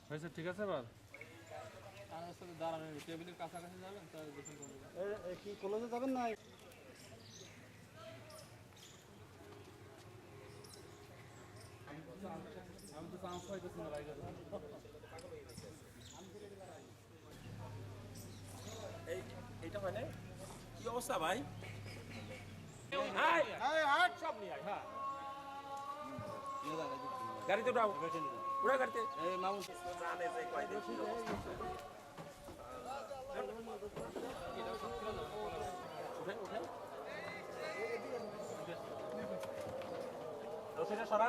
হয়েছে, ঠিক আছে এবার দাঁড়ানো টেবিলের কাছাকাছি যাবেন তাহলে দেখুন কি কলেজে যাবেন না? আমি তো চান্স পাইতেছি না ভাই। এইটা হয় না? কি অবস্থা ভাই? সব নিয়ে আয়, হ্যাঁ গাড়িতে উঠাও, উঠা গাড়িতে। জানে যে কয়দিন কি অবস্থা। উঠেন উঠেন, রশিটা সরা।